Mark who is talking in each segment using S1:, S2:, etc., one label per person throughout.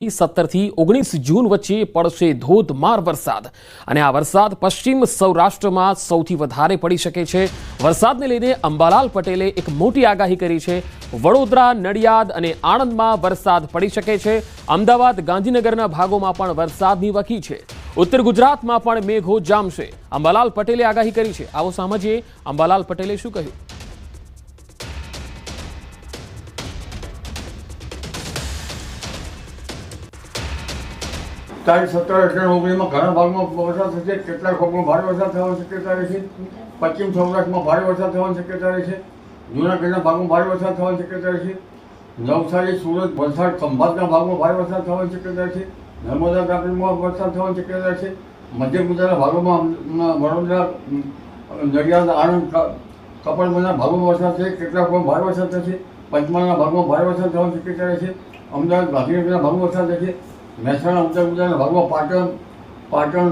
S1: 17 થી 19 જૂન વચ્ચે પડશે ધોધમાર વરસાદ અને આ વરસાદ પશ્ચિમ સૌરાષ્ટ્રમાં સૌથી વધારે પડી શકે છે। વરસાદને લઈને અંબાલાલ પટેલે એક મોટી આગાહી કરી છે। વડોદરા, નડિયાદ અને આણંદમાં વરસાદ પડી શકે છે। અમદાવાદ, ગાંધીનગરના ભાગોમાં પણ વરસાદની વકી છે। ઉત્તર ગુજરાતમાં પણ મેઘો જામશે। અંબાલાલ પટેલે આગાહી કરી છે। આવો સમજીએ અંબાલાલ પટેલે શું કહ્યું।
S2: તારીખ 17, 18, 19 માં ઘણા ભાગમાં વરસાદ થશે। કેટલાક ભાગમાં ભારે વરસાદ થવાની શક્યતા રહેશે। પશ્ચિમ સૌરાષ્ટ્રમાં ભારે વરસાદ થવાની શક્યતા રહેશે। જૂનાગઢના ભાગમાં ભારે વરસાદ થવાની શક્યતા રહેશે। નવસારી, સુરત, વલસાડ, ખંભાતના ભાગમાં ભારે વરસાદ થવાની શક્યતા રહેશે। નર્મદા તાપીમાં વરસાદ થવાની શક્યતા રહેશે। મધ્ય ગુજરાતના ભાગોમાં વડોદરા, નડિયાદ, આણંદ, કપડવંજના ભાગોમાં વરસાદ થશે। કેટલાક ભાગમાં ભારે વરસાદ થશે। પંચમહાલના ભાગમાં ભારે વરસાદ થવાની શક્યતા રહેશે। અમદાવાદ, ગાંધીનગરના ભાગમાં વરસાદ થશે। મહેસાણા, ઉત્તર ગુજરાતના ભાગમાં પાટણ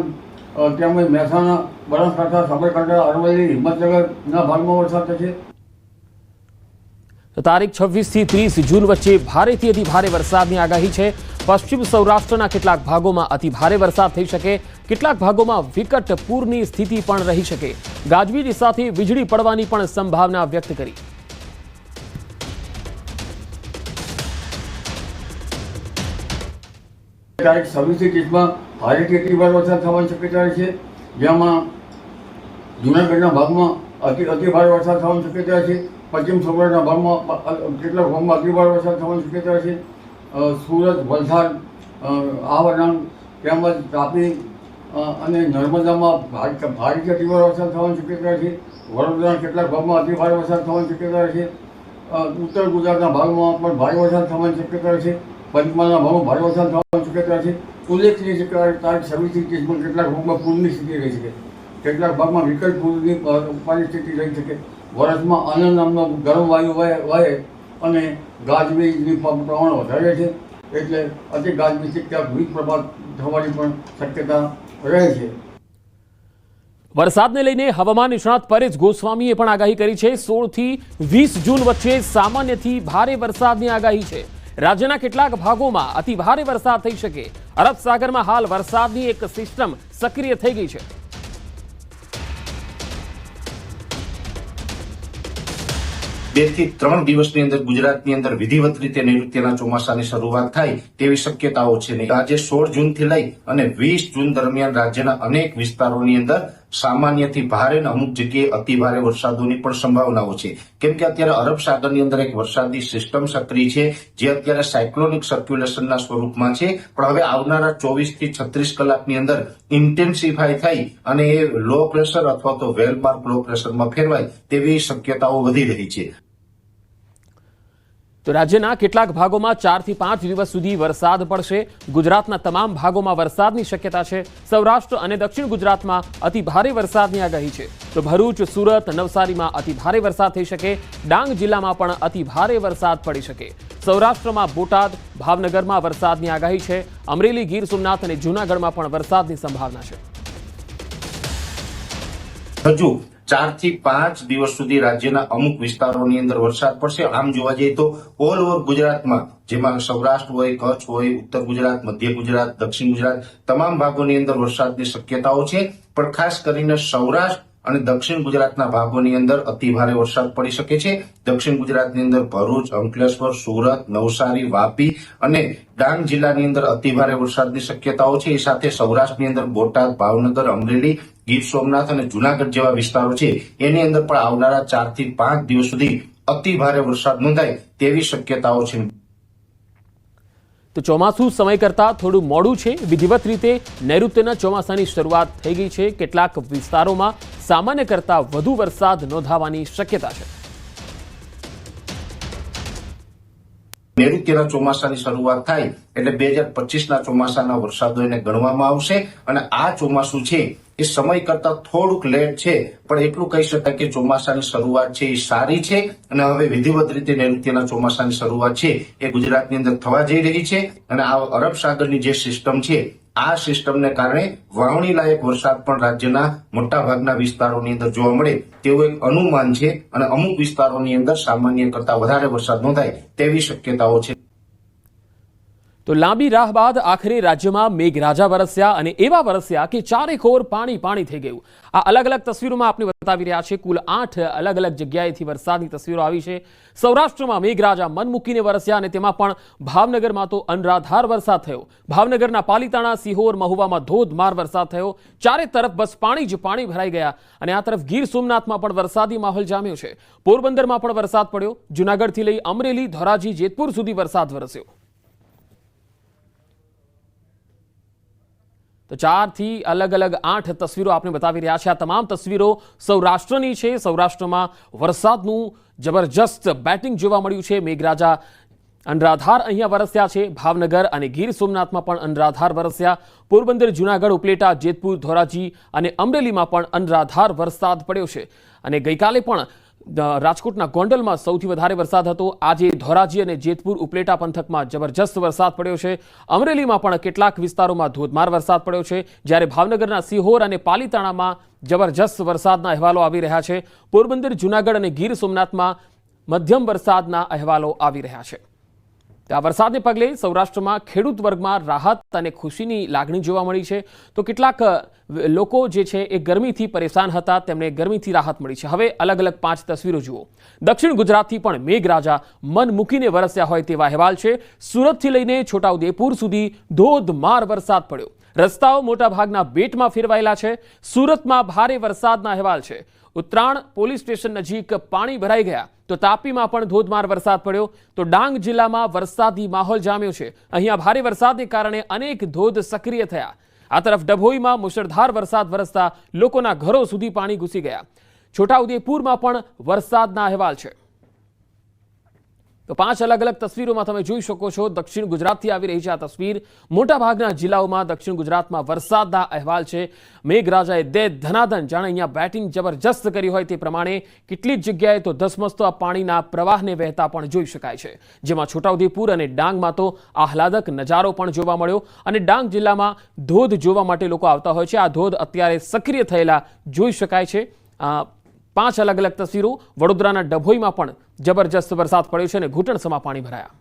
S2: તેમજ મહેસાણા, બનાસકાંઠા, સાબરકાંઠા, અરવલ્લી, હિંમતનગરના ભાગમાં વરસાદ થશે।
S1: તારીખ 26 થી 30 જૂન વચ્ચે ભારેથી અતિ ભારે વરસાદની આગાહી છે। પશ્ચિમ સૌરાષ્ટ્રના કેટલાક ભાગોમાં અતિ ભારે વરસાદ થઈ શકે। કેટલાક ભાગોમાં વિકટ પૂરની સ્થિતિ પણ રહી શકે। ગાજવીજ સાથે વીજળી પડવાની પણ સંભાવના વ્યક્ત કરી।
S2: તારીખ 26 થી 30 માં ભારેથી અતિ ભારે વરસાદ થવાની શક્યતા છે। જેમાં જૂનાગઢના ભાગમાં અતિ ભારે વરસાદ થવાની શક્યતા છે। પશ્ચિમ સૌરાષ્ટ્રના ભાગમાં કેટલાક ભાગમાં અતિ ભારે વરસાદ થવાની શક્યતા છે। સુરત, વલસાડ, આણંદ તેમજ તાપી અને નર્મદામાં ભારેથી અતિ ભારે વરસાદ થવાની શક્યતા છે। વડોદરાના કેટલાક ભાગમાં અતિ ભારે વરસાદ થવાની શક્યતા છે। ઉત્તર ગુજરાતના ભાગમાં પણ ભારે વરસાદ થવાની શક્યતા છે। પંચમહાલના ભાગમાં ભારે વરસાદ થવાની શક્યતા છે। ઉલ્લેખનીય છે કે તારીખ 26 થી 30 માં કેટલાક ભાગમાં પૂરની સ્થિતિ રહી શકે। કેટલાક ભાગમાં વિકટ પૂરની પરિસ્થિતિ રહી શકે। વર્ષમાં આનંદ નામનો ગરમ વાયુ વહે અને ગાજવીજની પ્રમાણ વધારે છે, એટલે અતિ ગાજવીજથી ક્યાંક વીજ પ્રપાત થવાની પણ શક્યતા રહે છે।
S1: વરસાદને લઈને હવામાન નિષ્ણાત પરેશ ગોસ્વામીએ પણ આગાહી કરી છે। 16 થી 20 જૂન વચ્ચે સામાન્યથી ભારે વરસાદની આગાહી છે। રાજ્યના કેટલાક ભાગોમાં અતિ ભારે વરસાદ થઈ શકે। અરબ સાગરમાં હાલ વરસાદની એક સિસ્ટમ સક્રિય થઈ ગઈ છે।
S3: 2 થી 3 દિવસની અંદર ગુજરાતની અંદર વિધિવત રીતે નૈઋત્યના ચોમાસાની શરૂઆત થાય તેવી શક્યતાઓ છે। આજે 16 જૂનથી લઈ અને 20 જૂન દરમિયાન રાજ્યના અનેક વિસ્તારોની અંદર સામાન્યથી ભારે અને અમુક જગ્યાએ અતિ ભારે વરસાદોની પણ સંભાવનાઓ છે। કેમ કે અત્યારે અરબ સાગરની અંદર એક વરસાદી સિસ્ટમ સક્રિય છે, જે અત્યારે સાયક્લોનિક સર્ક્યુલેશનના સ્વરૂપમાં છે, પણ હવે આવનારા 24 થી 36 કલાકની અંદર ઇન્ટેન્સિફાય થઈ અને એ લો પ્રેશર અથવા તો વેલ માર્ક લો પ્રેશરમાં ફેરવાય તેવી શક્યતાઓ વધી રહી છે।
S1: તો રાજ્યના કેટલાક ભાગોમાં 4 થી 5 દિવસ સુધી વરસાદ પડશે। ગુજરાતના તમામ ભાગોમાં વરસાદની શક્યતા છે। સૌરાષ્ટ્ર અને દક્ષિણ ગુજરાતમાં અતિ ભારે વરસાદની આગાહી છે। તો ભરૂચ, સુરત, નવસારીમાં અતિ ભારે વરસાદ થઈ શકે। ડાંગ જિલ્લામાં પણ અતિ ભારે વરસાદ પડી શકે। સૌરાષ્ટ્રમાં બોટાદ, ભાવનગરમાં વરસાદની આગાહી છે। અમરેલી, ગીર સોમનાથ અને જૂનાગઢમાં પણ વરસાદની સંભાવના છે।
S3: હજુ 4 થી 5 દિવસ સુધી રાજ્યના અમુક વિસ્તારોની અંદર વરસાદ પડશે। આમ જોવા જઈએ તો ઓલ ઓવર ગુજરાતમાં, જેમાં સૌરાષ્ટ્ર હોય, કચ્છ હોય, ઉત્તર ગુજરાત, મધ્ય ગુજરાત, દક્ષિણ ગુજરાત તમામ ભાગોની અંદર વરસાદની શક્યતાઓ છે। પણ ખાસ કરીને સૌરાષ્ટ્ર અને દક્ષિણ ગુજરાતના ભાગોની અંદર અતિ ભારે વરસાદ પડી શકે છે। દક્ષિણ ગુજરાતની અંદર ભરૂચ, અંકલેશ્વર, સુરત, નવસારી, વાપી અને ડાંગ જિલ્લાની અંદર અતિ ભારે વરસાદની શક્યતાઓ છે। એ સાથે સૌરાષ્ટ્રની અંદર બોટાદ, ભાવનગર, અમરેલી, ગીર સોમનાથ અને જૂનાગઢ જેવા વિસ્તારો છે, એની અંદર પણ આવનારા 4 થી 5 દિવસ સુધી અતિ ભારે વરસાદ નોંધાય તેવી શક્યતાઓ છે।
S1: તો ચોમાસું સમય કરતા થોડું મોડું છે। વિધિવત રીતે નૈઋત્યના ચોમાસાની શરૂઆત થઈ ગઈ છે। કેટલાક વિસ્તારોમાં સામાન્ય કરતા વધુ વરસાદ નોંધાવાની શક્યતા છે।
S3: નૈઋત્યના ચોમાસાની શરૂઆત થાય એટલે 2025ના ચોમાસાના વરસાદો એને ગણવામાં આવશે। અને આ ચોમાસું છે એ સમય કરતા થોડુંક લેટ છે, પણ એટલું કહી શકાય કે ચોમાસાની શરૂઆત છે એ સારી છે। અને હવે વિધિવત રીતે નૈઋત્યના ચોમાસાની શરૂઆત છે એ ગુજરાતની અંદર થવા જઈ રહી છે। અને આ અરબ સાગરની જે સિસ્ટમ છે, આ સિસ્ટમને કારણે વાવણી લાયક વરસાદ પણ રાજ્યના મોટા ભાગના વિસ્તારોની અંદર જોવા મળે તેવું એક અનુમાન છે। અને અમુક વિસ્તારોની અંદર સામાન્ય કરતા વધારે વરસાદ નોંધાય તેવી શક્યતાઓ છે।
S1: તો લાંબી રાહ બાદ આખરે રાજ્યમાં મેઘરાજા વરસ્યા અને એવા વરસ્યા કે ચારેકોર પાણી પાણી થઈ ગયું. આ અલગ અલગ તસવીરોમાં આપણે બતાવી રહ્યા છે. કુલ 8 અલગ અલગ જગ્યાએથી વરસાદની તસવીરો આવી છે. સૌરાષ્ટ્રમાં મેઘરાજા મન મૂકીને વરસ્યા અને તેમાં પણ ભાવનગરમાં તો અનરાધાર વરસાદ થયો. ભાવનગરના પાલીતાણા, સિહોર, મહુવામાં ધોધમાર વરસાદ થયો. ચારે તરફ બસ પાણી જ પાણી ભરાઈ ગયા અને આ તરફ ગીર સોમનાથમાં પણ વરસાદી માહોલ જામ્યો છે. પોરબંદરમાં પણ વરસાદ પડ્યો. જૂનાગઢથી લઈ અમરેલી, ધોરાજી, જેતપુર સુધી વરસાદ વરસ્યો. તો 4 થી અલગ અલગ 8 તસવીરો આપણે બતાવી રહ્યા છે. આ તમામ તસવીરો સૌરાષ્ટ્રની છે. સૌરાષ્ટ્રમાં વરસાદનું જબરજસ્ત બેટિંગ જોવા મળ્યું છે. મેઘરાજા અનરાધાર અહીંયા વરસ્યા છે. ભાવનગર અને ગીર સોમનાથમાં પણ અનરાધાર વરસ્યા. પોરબંદર, જૂનાગઢ, ઉપલેટા, જેતપુર, ધોરાજી અને અમરેલીમાં પણ અનરાધાર વરસાદ પડ્યો છે. અને ગઈકાલે પણ રાજકોટના ગોંડલમાં સૌથી વધારે વરસાદ હતો. આજે ધોરાજી અને જેતપુર, ઉપલેટા પંથકમાં જબરજસ્ત વરસાદ પડ્યો છે. અમરેલીમાં પણ કેટલાક વિસ્તારોમાં ધોધમાર વરસાદ પડ્યો છે. જ્યારે ભાવનગરના સિહોર અને પાલીતાણામાં જબરજસ્ત વરસાદના અહેવાલો આવી રહ્યા છે. પોરબંદર, જૂનાગઢ અને ગીર સોમનાથમાં મધ્યમ વરસાદના અહેવાલો આવી રહ્યા છે. આ વરસાદને પગલે સૌરાષ્ટ્રમાં ખેડૂત વર્ગમાં રાહત અને ખુશીની લાગણી જોવા મળી છે. તો કેટલાક લોકો જે છે એ ગરમીથી પરેશાન હતા, તેમને ગરમીથી રાહત મળી છે. હવે અલગ અલગ 5 તસવીરો જુઓ. દક્ષિણ ગુજરાતથી પણ મેઘરાજા મન મૂકીને વરસ્યા હોય તેવા અહેવાલ છે. સુરતથી લઈને છોટાઉદેપુર સુધી ધોધમાર વરસાદ પડ્યો. રસ્તાઓ મોટાભાગના બેટમાં ફેરવાયેલા છે. સુરતમાં ભારે વરસાદના અહેવાલ છે. ઉત્તરાણ પોલીસ સ્ટેશન નજીક પાણી ભરાઈ ગયા. તો તાપીમાં પણ ધોધમાર વરસાદ પડ્યો. તો ડાંગ જિલ્લામાં વરસાદી માહોલ જામ્યો છે. અહીંયા ભારે વરસાદને કારણે અનેક ધોધ સક્રિય થયા. આ તરફ ડભોઈમાં મુશળધાર વરસાદ વરસતા લોકોના ઘરો સુધી પાણી ઘૂસી ગયા. છોટાઉદેપુરમાં પણ વરસાદના અહેવાલ છે. તો 5 અલગ અલગ તસવીરોમાં તમે જોઈ શકો છો. દક્ષિણ ગુજરાતથી આવી રહી છે આ તસવીર. મોટાભાગના જિલ્લાઓમાં દક્ષિણ ગુજરાતમાં વરસાદના અહેવાલ છે. મેઘરાજાએ ધનાધન જાણે અહીંયા બેટિંગ જબરજસ્ત કરી હોય તે પ્રમાણે કેટલીક જગ્યાએ તો ધસમસતો આ પાણીના પ્રવાહને વહેતા પણ જોઈ શકાય છે. જેમાં છોટાઉદેપુર અને ડાંગમાં તો આહલાદક નજારો પણ જોવા મળ્યો. અને ડાંગ જિલ્લામાં ધોધ જોવા માટે લોકો આવતા હોય છે. આ ધોધ અત્યારે સક્રિય થયેલા જોઈ શકાય છે. 5 અલગ અલગ તસવીરો. વડોદરાના ડભોઈમાં પણ જબરજસ્ત વરસાદ પડ્યો છે અને ઘૂંટણસમાં પાણી ભરાયા.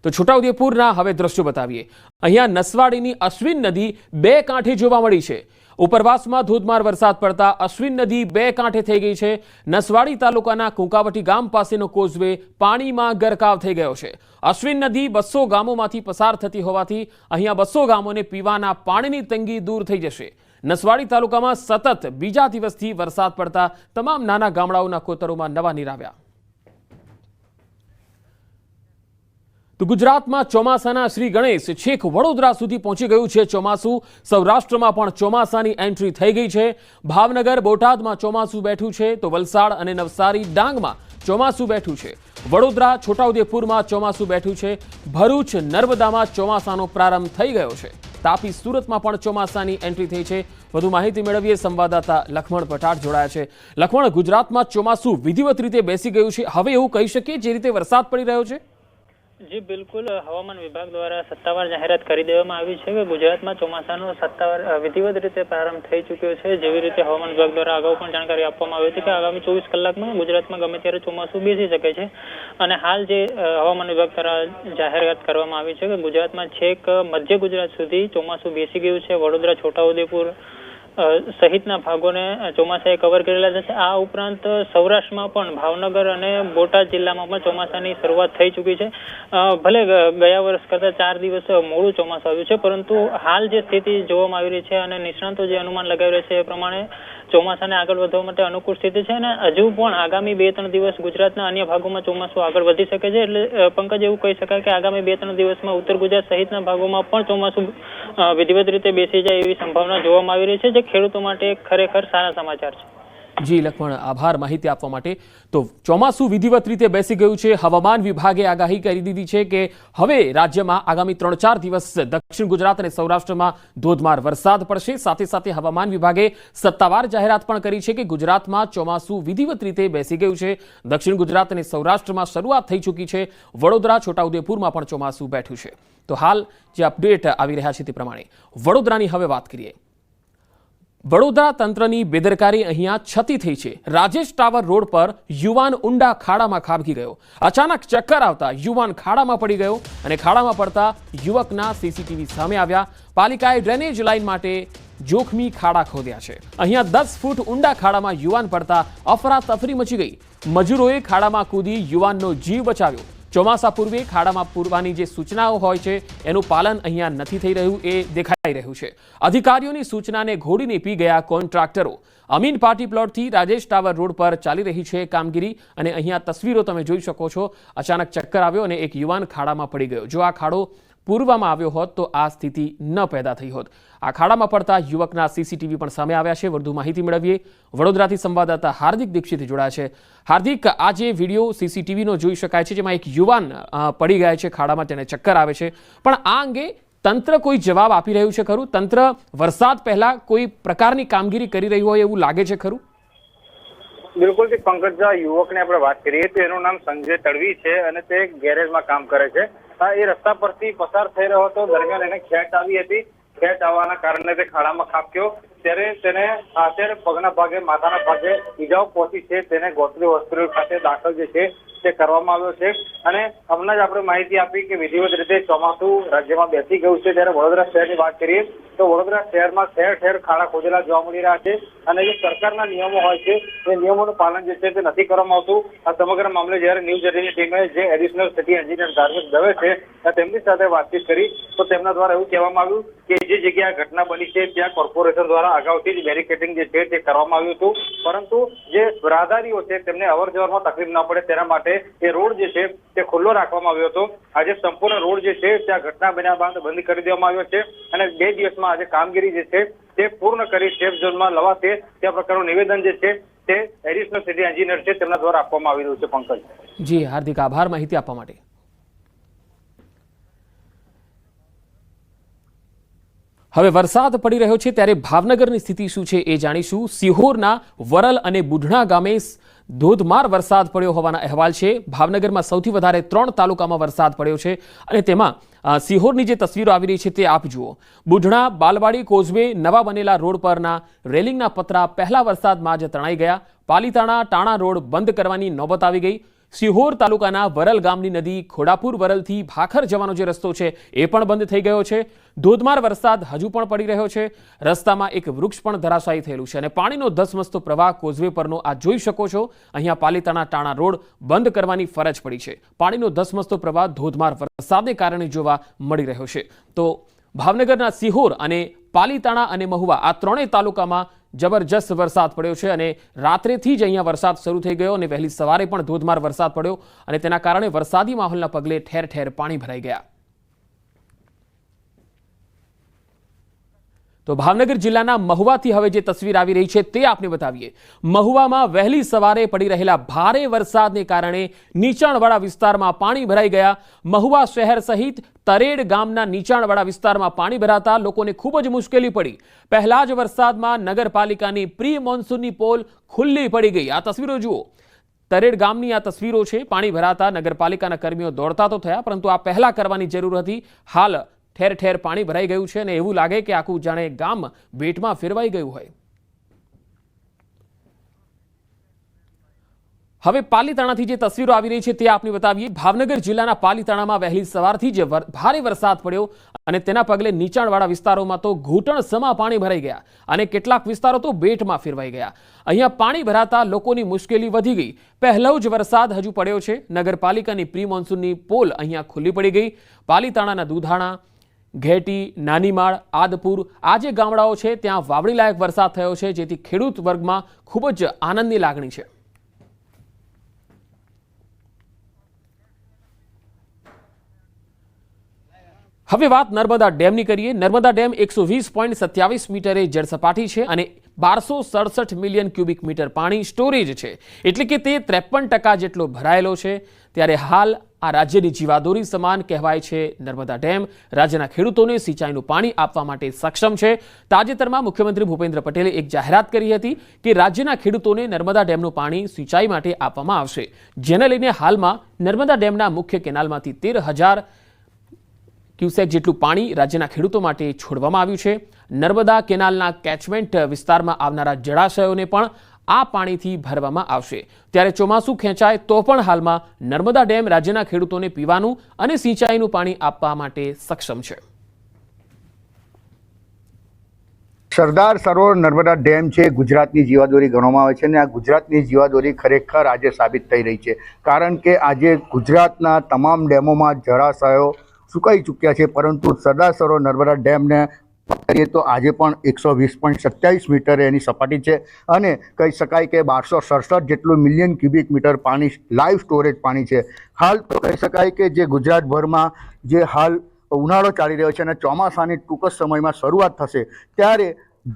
S1: તો છોટાઉદેપુરના હવે દ્રશ્યો બતાવીએ. અહીંયા નસવાડીની અશ્વિન નદી 2 કાંઠે જોવા મળી છે. ઉપરવાસમાં ધોધમાર વરસાદ પડતા અશ્વિન નદી 2 કાંઠે થઈ ગઈ છે. નસવાડી તાલુકાના કુંકાવટી ગામ પાસેનો કોઝવે પાણીમાં ગરકાવ થઈ ગયો છે. અશ્વિન નદી 200 ગામોમાંથી પસાર થતી હોવાથી અહીંયા 200 ગામોને પીવાના પાણીની તંગી દૂર થઈ જશે. નસવાડી તાલુકામાં સતત બીજા દિવસથી વરસાદ પડતા તમામ નાના ગામડાઓના કોતરોમાં નવા નીર આવ્યા. તો ગુજરાતમાં ચોમાસાના શ્રી ગણેશ છેક વડોદરા સુધી પહોંચી ગયું છે. ચોમાસું સૌરાષ્ટ્રમાં પણ ચોમાસાની એન્ટ્રી થઈ ગઈ છે. ભાવનગર, બોટાદમાં ચોમાસું બેઠું છે. તો વલસાડ અને નવસારી, ડાંગમાં ચોમાસું બેઠું છે. વડોદરા, છોટાઉદેપુરમાં ચોમાસું બેઠું છે. ભરૂચ, નર્મદામાં ચોમાસાનો પ્રારંભ થઈ ગયો છે. તાપી, સુરતમાં પણ ચોમાસાની એન્ટ્રી થઈ છે. વધુ માહિતી મેળવીએ. સંવાદદાતા લખમણ પટાટ જોડાયા છે. લખમણ, ગુજરાતમાં ચોમાસું વિધિવત રીતે બેસી ગયું છે. હવે એવું કહી શકીએ જે રીતે વરસાદ પડી રહ્યો છે?
S4: જી બિલકુલ. હવામાન વિભાગ દ્વારા સત્તાવાર જાહેરાત કરી દેવામાં આવી છે કે ગુજરાતમાં ચોમાસાનો સત્તાવાર વિધિવત રીતે પ્રારંભ થઈ ચૂક્યો છે. જેવી રીતે હવામાન વિભાગ દ્વારા અગાઉ પણ જાણકારી આપવામાં આવી હતી કે આગામી 24 કલાકમાં ગુજરાતમાં ગમે ત્યારે ચોમાસું બેસી શકે છે. અને હાલ જે હવામાન વિભાગ દ્વારા જાહેરાત કરવામાં આવી છે કે ગુજરાતમાં છેક મધ્ય ગુજરાત સુધી ચોમાસું બેસી ગયું છે. વડોદરા, છોટાઉદેપુર સહિતના ભાગોને ચોમાસાએ કવર કરેલા છે. આ ઉપરાંત સૌરાષ્ટ્રમાં પણ ભાવનગર અને બોટાદ જિલ્લામાં પણ ચોમાસાની શરૂઆત થઈ ચૂકી છે. ભલે ગયા વર્ષ કરતા 4 દિવસ મોડું ચોમાસું આવ્યું છે, પરંતુ હાલ જે સ્થિતિ જોવામાં આવી રહી છે અને નિષ્ણાંતો જે અનુમાન લગાવી રહ્યા છે એ પ્રમાણે ચોમાસાને આગળ વધવા માટે અનુકૂળ સ્થિતિ છે. અને હજુ પણ આગામી 2-3 દિવસ ગુજરાતના અન્ય ભાગોમાં ચોમાસું આગળ વધી શકે છે. એટલે પંકજ, એવું કહી શકાય કે આગામી 2-3 દિવસમાં ઉત્તર ગુજરાત સહિતના ભાગોમાં પણ ચોમાસું વિધિવત રીતે બેસી જાય એવી સંભાવના જોવામાં આવી રહી છે, જે ખેડૂતો માટે ખરેખર સારા સમાચાર છે.
S1: જી લક્ષ્મણ, આભાર માહિતી આપવા માટે. તો ચોમાસું વિધિવત રીતે બેસી ગયું છે. હવામાન વિભાગે આગાહી કરી દીધી છે કે હવે રાજ્યમાં આગામી 3-4 દિવસ દક્ષિણ ગુજરાત અને સૌરાષ્ટ્રમાં ધોધમાર વરસાદ પડશે. સાથે સાથે હવામાન વિભાગે સત્તાવાર જાહેરાત પણ કરી છે કે ગુજરાતમાં ચોમાસું વિધિવત રીતે બેસી ગયું છે. દક્ષિણ ગુજરાત અને સૌરાષ્ટ્રમાં શરૂઆત થઈ ચૂકી છે. વડોદરા, છોટાઉદેપુરમાં પણ ચોમાસું બેઠું છે. તો હાલ જે અપડેટ આવી રહ્યા છે તે પ્રમાણે વડોદરાની હવે વાત કરીએ. વડોદરા તંત્રની બેદરકારી અહીંયા છતી થઈ છે. રાજેશ ટાવર રોડ પર યુવાન ઊંડા ખાડામાં ખાબકી ગયો. અચાનક ચક્કર આવતા યુવાન ખાડામાં પડી ગયો અને ખાડામાં પડતા યુવકના સીસીટીવી સામે આવ્યા. પાલિકાએ ડ્રેનેજ લાઇન માટે જોખમી ખાડા ખોદ્યા છે. અહીંયા 10 ફૂટ ઊંડા ખાડામાં યુવાન પડતા અફરાતફરી મચી ગઈ. મજૂરોએ ખાડામાં કૂદી યુવાનનો જીવ બચાવ્યો. ચોમાસા પૂર્વે ખાડામાં પૂરવાની જે સૂચનાઓ હોય છે એનું પાલન અહીંયા નથી થઈ રહ્યું એ દેખાઈ રહ્યું છે. અધિકારીઓની સૂચનાને ઘોડીને પી ગયા કોન્ટ્રાક્ટરો. અમીન પાર્ટી પ્લોટથી રાજેશ ટાવર રોડ પર ચાલી રહી છે કામગીરી અને અહીંયા તસવીરો તમે જોઈ શકો છો. અચાનક ચક્કર આવ્યો અને એક યુવાન ખાડામાં પડી ગયો. જો આ ખાડો પૂરવામાં આવ્યો હોત તો આ સ્થિતિ ન પેદા થઈ હોત. આ ખાડામાં પડતા યુવકના સીસીટીવી પણ સામે આવ્યા છે. વધુ માહિતી મેળવીએ. વડોદરાથી સંવાદદાતા હાર્દિક દીક્ષિત જોડાયા છે. હાર્દિક, આ જે વિડીયો સીસીટીવીનો જોઈ શકાય છે જેમાં એક યુવાન પડી ગયા છે ખાડામાં, તેને ચક્કર આવે છે, પણ આ અંગે તંત્ર કોઈ જવાબ આપી રહ્યું છે ખરું? તંત્ર વરસાદ પહેલા કોઈ પ્રકારની કામગીરી કરી રહ્યું હોય એવું લાગે છે ખરું?
S5: બિલકુલ થી પંકજ, યુવકની આપણે વાત કરીએ તો એનું નામ સંજય તડવી છે અને તે ગેરેજમાં કામ કરે છે. એ રસ્તા પરથી પસાર થઈ રહ્યો હતો. દરમિયાન એને ખેંચ આવી હતી. ખેંચ આવવાના કારણે તે ખાડામાં ખાબક્યો. ત્યારે તેને અત્યારે પગના ભાગે, માથાના ભાગે ઈજાઓ પહોંચી છે. તેને ગોત્રી હોસ્પિટલ ખાતે દાખલ જે છે તે કરવામાં આવ્યો છે. અને હમણાં જ આપણે માહિતી આપી કે વિધિવત રીતે ચોમાસું રાજ્યમાં બેસી ગયું છે. ત્યારે વડોદરા શહેરની વાત કરીએ તો વડોદરા શહેરમાં ઠેર ઠેર ખાડા ખોદેલા જોવા મળી રહ્યા છે અને જે સરકારના નિયમો હોય છે એ નિયમોનું પાલન જે છે તે નથી કરવામાં આવતું. આ સમગ્ર મામલે જ્યારે ન્યૂઝ એટીનની ટીમે જે એડિશનલ સિટી એન્જિનિયર ધાર્મિક દવે છે તેમની સાથે વાતચીત કરી તો તેમના દ્વારા એવું કહેવામાં આવ્યું કે જે જગ્યાએ ઘટના બની છે ત્યાં કોર્પોરેશન દ્વારા અગાઉથી જ બેરિકેડિંગ જે છે તે કરવામાં આવ્યું હતું, પરંતુ જે રાહદારીઓ છે તેમને અવર જવરમાં તકલીફ ન પડે તેના માટે એ રોડ જે છે તે ખુલ્લો રાખવામાં આવ્યો હતો. આજે સંપૂર્ણ રોડ જે છે ત્યાં ઘટના બન્યા બાદ બંધ કરી દેવામાં આવ્યો છે અને 2 દિવસમાં આજે કામગીરી જે છે તે પૂર્ણ કરી સેફ ઝોનમાં લવાશે ત્યાં પ્રકારનું નિવેદન જે છે તે એડિશનલ સિટી એન્જિનિયર છે તેમના દ્વારા આપવામાં આવી રહ્યું છે. પંકજ
S1: જી, હાર્દિક આભાર માહિતી આપવા માટે. હવે વરસાદ પડી રહ્યો છે ત્યારે ભાવનગરની સ્થિતિ શું છે એ જાણીશું. સિહોરના વરલ અને બુઢણા ગામે ધોધમાર વરસાદ પડ્યો હોવાના અહેવાલ છે. ભાવનગરમાં સૌથી વધારે 3 તાલુકામાં વરસાદ પડ્યો છે અને તેમાં સિહોરની જે તસવીરો આવી રહી છે તે આપ જુઓ. બુઢણા બાલવાડી કોઝવે નવા બનેલા રોડ પરના રેલિંગના પતરા પહેલા વરસાદમાં જ તણાઈ ગયા. પાલીતાણા ટાણા રોડ બંધ કરવાની નોબત આવી ગઈ. સિહોર તાલુકાના વરલ ગામની નદી ખોડાપુર વરલથી ભાખર જવાનો જે રસ્તો છે એ પણ બંધ થઈ ગયો છે. ધોધમાર વરસાદ હજુ પણ પડી રહ્યો છે. રસ્તામાં એક વૃક્ષ પણ ધરાશાયી થયેલું છે અને પાણીનો ધસમસતો પ્રવાહ કોઝવે પરનો આ જોઈ શકો છો. અહીંયા પાલીતાણા ટાણા રોડ બંધ કરવાની ફરજ પડી છે. પાણીનો ધસમસતો પ્રવાહ ધોધમાર વરસાદને કારણે જોવા મળી રહ્યો છે. તો ભાવનગરના સિહોર અને પાલીતાણા અને મહુવા આ 3 તાલુકામાં જબરજસ્ત વરસાદ પડ્યો છે અને રાત્રેથી જ અહીંયા વરસાદ શરૂ થઈ ગયો અને વહેલી સવારે પણ ધોધમાર વરસાદ પડ્યો અને તેના કારણે વરસાદી માહોલના પગલે ઠેર ઠેર પાણી ભરાઈ ગયા. તો ભાવનગર જિલ્લાના મહુવાથી હવે જે તસવીર આવી રહી છે તે આપને બતાવીએ. મહુવામાં વહેલી સવારે પડી રહેલા ભારે વરસાદને કારણે નીચાણવાળા વિસ્તારમાં પાણી ભરાઈ ગયા. મહુવા શહેર સહિત તરેડ ગામના નીચાણવાળા વિસ્તારમાં પાણી ભરાતા લોકોને ખૂબ જ મુશ્કેલી પડી. પહેલા જ વરસાદમાં નગરપાલિકાની પ્રી મોન્સૂનની પોલ ખુલ્લી પડી ગઈ. આ તસવીરો જુઓ. તરેડ ગામની આ તસવીરો છે. પાણી ભરાતા નગરપાલિકાના કર્મીઓ દોડતા તો થયા, પરંતુ આ પહેલા કરવાની જરૂર હતી. હાલ ઠેર ઠેર પાણી ભરાઈ ગયું છે અને એવું લાગે કે આખું જાણે ગામ બેટમાં ફેરવાઈ ગયું હોય. હવે પાલીતાણાથી જે તસવીરો આવી રહી છે તે આપને બતાવીએ. ભાવનગર જિલ્લાના પાલીતાણામાં વહેલી સવારથી જ ભારે વરસાદ પડ્યો અને તેના પગલે નીચાણવાળા વિસ્તારોમાં તો ઘૂંટણસમા પાણી ભરાઈ ગયા અને કેટલાક વિસ્તારો તો બેટમાં ફેરવાઈ ગયા. અહીંયા પાણી ભરાતા લોકોની મુશ્કેલી વધી ગઈ. પહેલો જ વરસાદ હજુ પડ્યો છે. નગરપાલિકાની પ્રી મોન્સૂનની પોલ અહીંયા ખુલ્લી પડી ગઈ. પાલીતાણાના દુધાણા, ઘેટી, નાનીમાળ, આદપુર આ જે ગામડાઓ છે ત્યાં વાવણી લાયક વરસાદ થયો છે, જેથી ખેડૂત વર્ગમાં ખૂબ જ આનંદની લાગણી છે. હવે વાત નર્મદા ડેમની કરીએ. નર્મદા ડેમ 120.27 મીટરે જળસપાટી છે અને 1267 મિલિયન ક્યુબિક મીટર પાણી સ્ટોરેજ છે, એટલે કે તે 53% જેટલો ભરાયેલો છે. ત્યારે હાલ આ રાજ્યની જીવાદોરી સમાન કહેવાય છે નર્મદા ડેમ. રાજ્યના ખેડૂતોને સિંચાઈનું પાણી આપવા માટે સક્ષમ છે. તાજેતરમાં મુખ્યમંત્રી ભૂપેન્દ્ર પટેલે એક જાહેરાત કરી હતી કે રાજ્યના ખેડૂતોને નર્મદા ડેમનું પાણી સિંચાઈ માટે આપવામાં આવશે, જેને લઈને હાલમાં નર્મદા ડેમના મુખ્ય કેનાલમાંથી 13,000 ક્યુસેક જેટલું પાણી રાજ્યના ખેડૂતો માટે છોડવામાં આવ્યું છે. નર્મદા કેનાલના કેચમેન્ટ વિસ્તારમાં આવનારા જળાશયોને પણ આ પાણીથી ભરવામાં આવશે. ત્યારે ચોમાસું ખેંચાય તો પણ હાલમાં નર્મદા ડેમ રાજ્યના ખેડૂતોને પીવાનું અને સિંચાઈનું પાણી આપવા માટે સક્ષમ છે.
S6: સરદાર સરોવર નર્મદા ડેમ છે ગુજરાતની જીવાદોરી ગણવામાં આવે છે અને આ ગુજરાતની જીવાદોરી ખરેખર આજે સાબિત થઈ રહી છે. કારણ કે આજે ગુજરાતના તમામ ડેમોમાં જળાશયો સુકાઈ ચૂક્યા છે, પરંતુ સરદાર સરોવર નર્મદા ડેમને કરીએ તો આજે પણ 120.27 મીટર એની સપાટી છે અને કહી શકાય કે 1267 જેટલું મિલિયન ક્યુબિક મીટર પાણી લાઈવ સ્ટોરેજ પાણી છે. હાલ તો કહી શકાય કે જે ગુજરાતભરમાં જે હાલ ઉનાળો ચાલી રહ્યો છે અને ચોમાસાની ટૂંક જ સમયમાં શરૂઆત થશે, ત્યારે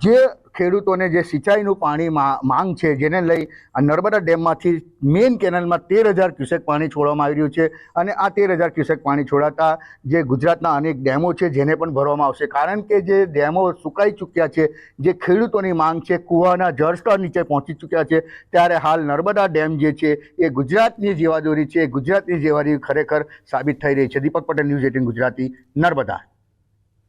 S6: જે ખેડૂતોને જે સિંચાઈનું પાણી માંગ છે, જેને લઈ આ નર્મદા ડેમમાંથી મેઇન કેનાલમાં 13,000 ક્યુસેક પાણી છોડવામાં આવી રહ્યું છે અને આ 13,000 ક્યુસેક પાણી છોડાતા જે ગુજરાતના અનેક ડેમો છે જેને પણ ભરવામાં આવશે. કારણ કે જે ડેમો સુકાઈ ચૂક્યા છે, જે ખેડૂતોની માંગ છે, કૂવાના જળસ્તર નીચે પહોંચી ચૂક્યા છે, ત્યારે હાલ નર્મદા ડેમ જે છે એ ગુજરાતની જીવાદોરી છે. ગુજરાતની જીવાદોરી ખરેખર સાબિત થઈ રહી છે. દીપક પટેલ, ન્યૂઝ 18 ગુજરાતી, નર્મદા.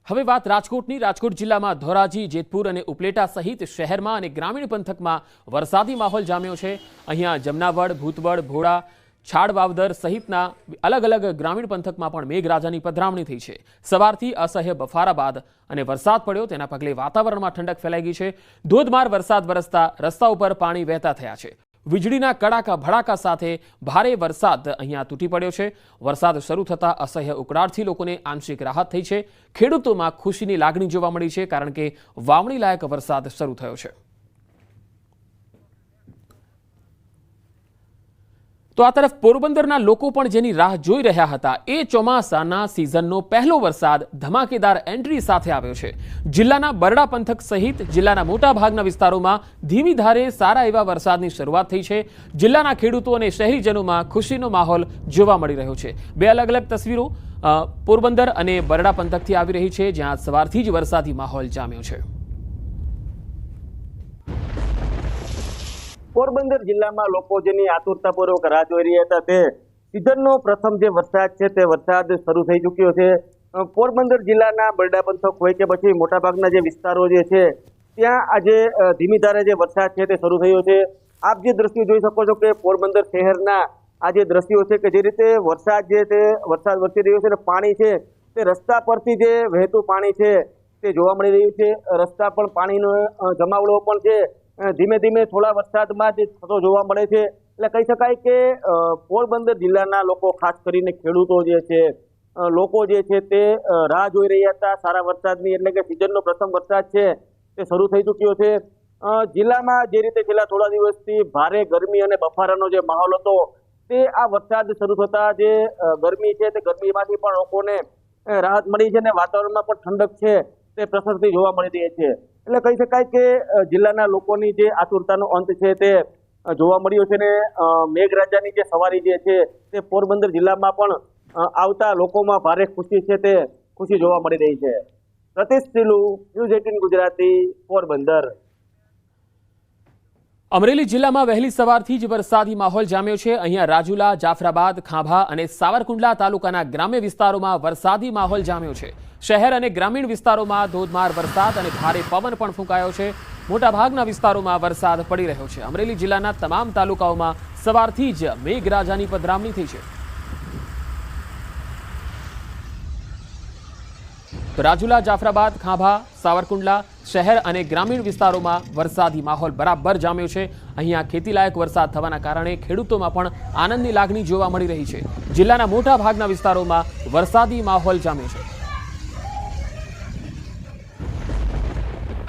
S1: હવે વાત રાજકોટની. રાજકોટ જિલ્લામાં ધોરાજી, જેતપુર અને ઉપલેટા સહિત શહેરમાં અને ગ્રામીણ પંથકમાં વરસાદી માહોલ જામ્યો છે. અહીંયા જમનાવડ, ભૂતવડ, ભોળા, છાડવાવદર સહિતના અલગ અલગ ગ્રામીણ પંથકમાં પણ મેઘરાજાની પધરામણી થઈ છે. સવારથી અસહ્ય બફારા બાદ અને વરસાદ પડ્યો, તેના પગલે વાતાવરણમાં ઠંડક ફેલાઈ ગઈ છે. ધોધમાર વરસાદ વરસતા રસ્તા ઉપર પાણી વહેતા થયા છે. વીજળીના કડાકા ભડાકા સાથે ભારે વરસાદ અહીંયા તૂટી પડ્યો છે. વરસાદ શરૂ થતાં અસહ્ય ઉકળાટથી લોકોને આંશિક રાહત થઈ છે. ખેડૂતોમાં ખુશીની લાગણી જોવા મળી છે, કારણ કે વાવણી લાયક વરસાદ શરૂ થયો છે. તો આ તરફ પોરબંદરના લોકો પણ જેની રાહ જોઈ રહ્યા હતા, એ ચોમાસાના સિઝનનો પહેલો વરસાદ ધમાકેદાર એન્ટ્રી સાથે આવ્યો છે. જિલ્લાના બરડા પંથક સહિત જિલ્લાના મોટા ભાગના વિસ્તારોમાં ધીમી ધારે સારા એવા વરસાદની શરૂઆત થઈ છે. જિલ્લાના ખેડૂતો અને શહેરીજનોમાં ખુશીનો માહોલ જોવા મળી રહ્યો છે. બે અલગ અલગ તસવીરો પોરબંદર અને બરડા પંથકથી આવી રહી છે, જ્યાં સવારથી જ વરસાદી માહોલ જામ્યો છે.
S7: પોરબંદર જિલ્લામાં લોકો જેની આતુરતાપૂર્વક રાહ જોઈ રહ્યા હતા, તે સિઝનનો પ્રથમ જે વરસાદ છે તે વરસાદ શરૂ થઈ ચૂક્યો છે. પોરબંદર જિલ્લાના બરડા પંથક હોય કે પછી મોટાભાગના જે વિસ્તારો જે છે ત્યાં આજે ધીમી ધારે જે વરસાદ છે તે શરૂ થયો છે. આપ જે દ્રશ્યો જોઈ શકો છો કે પોરબંદર શહેરના આ જે દ્રશ્યો છે કે જે રીતે વરસાદ વરસી રહ્યો છે અને પાણી છે તે રસ્તા પરથી જે વહેતું પાણી છે તે જોવા મળી રહ્યું છે. રસ્તા પર પાણીનો જમાવડો પણ છે ધીમે ધીમે થોડા વરસાદમાં જ થતો જોવા મળે છે. એટલે કહી શકાય કે પોરબંદર જિલ્લાના લોકો, ખાસ કરીને ખેડૂતો જે છે, લોકો જે છે તે રાહ જોઈ રહ્યા હતા સારા વરસાદની. એટલે કે સિઝનનો પ્રથમ વરસાદ છે તે શરૂ થઈ ચૂક્યો છે. જિલ્લામાં જે રીતે છેલ્લા થોડા દિવસથી ભારે ગરમી અને બફારાનો જે માહોલ હતો, તે આ વરસાદ શરૂ થતા જે ગરમી છે તે ગરમીમાંથી પણ લોકોને રાહત મળી છે અને વાતાવરણમાં પણ ઠંડક છે તે પ્રસરતી જોવા મળી રહી છે. એટલે કહી શકાય કે જિલ્લાના લોકોની જે આતુરતાનો અંત છે તે જોવા મળ્યો છે અને મેઘરાજાની જે સવારી જે છે તે પોરબંદર જિલ્લામાં પણ આવતા લોકોમાં ભારે ખુશી છે તે ખુશી જોવા મળી રહી છે. પ્રતિશ સીલુ, ન્યૂઝ 18 ગુજરાતી, પોરબંદર.
S1: અમરેલી જિલ્લામાં વહેલી સવારથી જ વરસાદી માહોલ જામ્યો છે. અહીંયા રાજુલા, જાફરાબાદ, ખાંભા અને સાવરકુંડલા તાલુકાના ગ્રામ્ય વિસ્તારોમાં વરસાદી માહોલ જામ્યો છે. શહેર અને ગ્રામીણ વિસ્તારોમાં ધોધમાર વરસાદ અને ભારે પવન પણ ફૂંકાયો છે. મોટાભાગના વિસ્તારોમાં વરસાદ પડી રહ્યો છે. અમરેલી જિલ્લાના તમામ તાલુકાઓમાં સવારથી જ મેઘરાજાની પધરામણી થઈ છે. રાજુલા, જાફરાબાદ, ખાંભા, સાવરકુંડલા શહેર અને ગ્રામીણ વિસ્તારોમાં વરસાદી માહોલ બરાબર જામ્યો છે. અહીંયા ખેતીલાયક વરસાદ થવાના કારણે ખેડૂતોમાં પણ આનંદની લાગણી જોવા મળી રહી છે. જિલ્લાના મોટા ભાગના વિસ્તારોમાં વરસાદી માહોલ જામ્યો છે.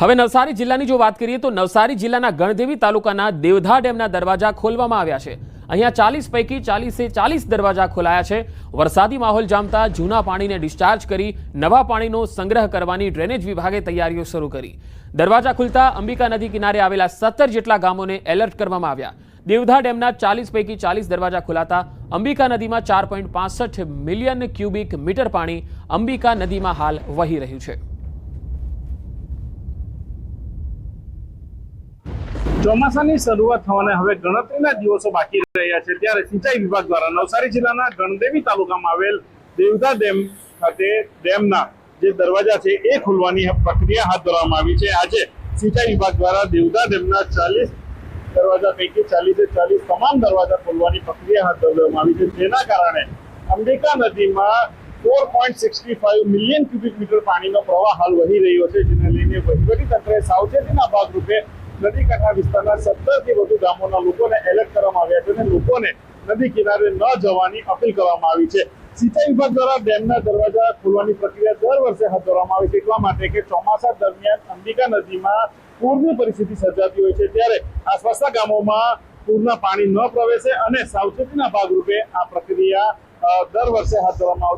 S1: હવે નવસારી જિલ્લાની જો વાત કરીએ તો નવસારી જિલ્લાના ગણદેવી તાલુકાના દેવધા ડેમના દરવાજા ખોલવામાં આવ્યા છે. અહીંયા 40 પૈકી 40 દરવાજા ખોલાયા છે. વરસાદી માહોલ જામતા જૂના પાણીને ડિસ્ચાર્જ કરી નવા પાણીનો સંગ્રહ કરવાની ડ્રેનેજ વિભાગે તૈયારીઓ શરૂ કરી. દરવાજા ખુલતા અંબિકા નદી કિનારે આવેલા 17 જેટલા ગામોને એલર્ટ કરવામાં આવ્યા. દેવધા ડેમના 40 પૈકી 40 દરવાજા ખોલાતા અંબિકા નદીમાં 4.65 મિલિયન ક્યુબિક મીટર પાણી અંબિકા નદીમાં હાલ વહી રહ્યું છે.
S8: ચોમાસાની શરૂઆત થવાને હવે ગણતરીના દિવસો બાકી રહ્યા છે, ત્યારે સિંચાઈ વિભાગ દ્વારા નવસારી જિલ્લાના ગણદેવી તાલુકામાં આવેલ દેવધા ડેમ ખાતે ડેમના જે દરવાજા છે એ ખોલવાની પ્રક્રિયા હાથ ધરવામાં આવી છે. આજે સિંચાઈ વિભાગ દ્વારા દેવધા ડેમના 40 દરવાજા પૈકી 40 તમામ દરવાજા ખોલવાની પ્રક્રિયા હાથ ધરવામાં આવી છે, જેના કારણે અંબિકા નદીમાં 4.65 મિલિયન ક્યુબિક મીટર પાણીનો પ્રવાહ હાલ વહી રહ્યો છે, જેને લઈને વહીવટી તંત્રે સાવચેતીના ભાગરૂપે નદી કાંઠા વિસ્તારના 17 થી વધુ ગામોના લોકોને એલર્ટ કરવામાં આવ્યા છે અને લોકોને નદી કિનારે ન જવાની અપીલ કરવામાં આવી છે. સિંચાઈ વિભાગ દ્વારા ડેમના દરવાજા ખોલવાની પ્રક્રિયા દર વર્ષે હાથ ધરવામાં આવે છે એટલા માટે કે ચોમાસા દરમિયાન અંબિકા નદીમાં પૂરની પરિસ્થિતિ સર્જાતી હોય છે, ત્યારે આસપાસના ગામોમાં પૂરના પાણી ન પ્રવેશે અને સાવચેતીના ભાગરૂપે આ પ્રક્રિયા દર વર્ષે હાથ ધરવામાં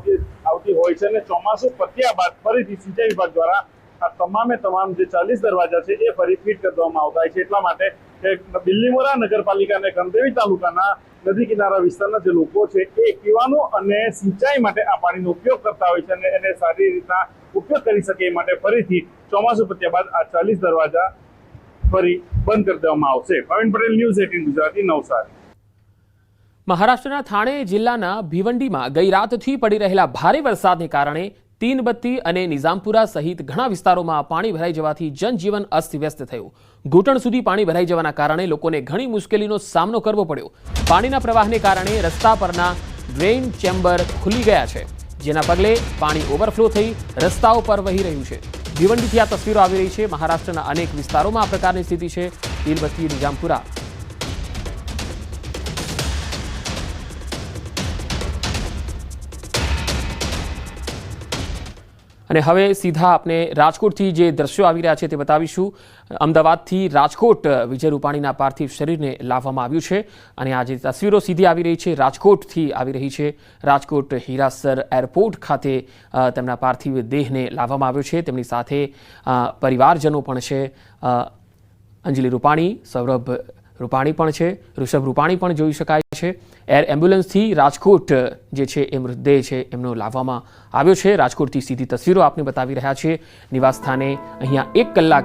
S8: આવતી હોય છે અને ચોમાસું પત્યા બાદ ફરીથી સિંચાઈ વિભાગ દ્વારા આ તમામે તમામ જે 40 દરવાજા છે એ ફરી ફીટ કરવામાં આવતા છે. એટલા માટે બિલીમોરા નગરપાલિકા અને ગણદેવી તાલુકાના નદી કિનારા વિસ્તારના જે લોકો છે એ પીવાનું અને સિંચાઈ માટે આ પાણીનો ઉપયોગ કરતા હોય છે અને એને સારી રીતના ઉપયોગ કરી શકે એ માટે ફરીથી ચોમાસું પત્યા બાદ આ 40 દરવાજા ફરી બંધ કરી દેવામાં આવશે. પ્રવીણ પટેલ, ન્યૂઝ 18 ગુજરાતી, નવસારી.
S1: મહારાષ્ટ્રના થાણે જિલ્લાના ભિવંડીમાં ગઈ રાતથી પડી રહેલા ભારે વરસાદને કારણે તીનબત્તી અને નિઝામપુરા સહિત ઘણા વિસ્તારોમાં પાણી ભરાઈ જવાથી જનજીવન અસ્તવ્યસ્ત થયું. ઘૂંટણ સુધી પાણી ભરાઈ જવાના કારણે લોકોને ઘણી મુશ્કેલીનો સામનો કરવો પડ્યો. પાણીના પ્રવાહને કારણે રસ્તા પરના ડ્રેઇન ચેમ્બર ખુલી ગયા છે, જેના પગલે પાણી ઓવરફ્લો થઈ રસ્તાઓ પર વહી રહ્યું છે. ભિવંડીથી આ તસવીરો આવી રહી છે. મહારાષ્ટ્રના અનેક વિસ્તારોમાં આ પ્રકારની સ્થિતિ છે. તીનબત્તી, નિઝામપુરા અને હવે સીધા આપણે રાજકોટથી જે દ્રશ્યો આવી રહ્યા છે તે બતાવીશું. અમદાવાદથી રાજકોટ વિજય રૂપાણીના પાર્થિવ શરીરને લાવવામાં આવ્યું છે અને આ જે તસવીરો સીધી આવી રહી છે રાજકોટથી આવી રહી છે. રાજકોટ હીરાસર એરપોર્ટ ખાતે તેમના પાર્થિવ દેહને લાવવામાં આવ્યો છે. તેમની સાથે પરિવારજનો પણ છે. અંજલિ રૂપાણી, સૌરભ રૂપાણી પણ છે, ઋષભ રૂપાણી પણ જોઈ શકાય છે. એર એમ્બ્યુલન્સથી રાજકોટ જે છે એ મૃતદેહ છે એમનો લાવવામાં આવ્યો છે. રાજકોટથી સીધી તસવીરો આપને બતાવી રહ્યા છે. નિવાસ સ્થાને અહીંયા 1 કલાક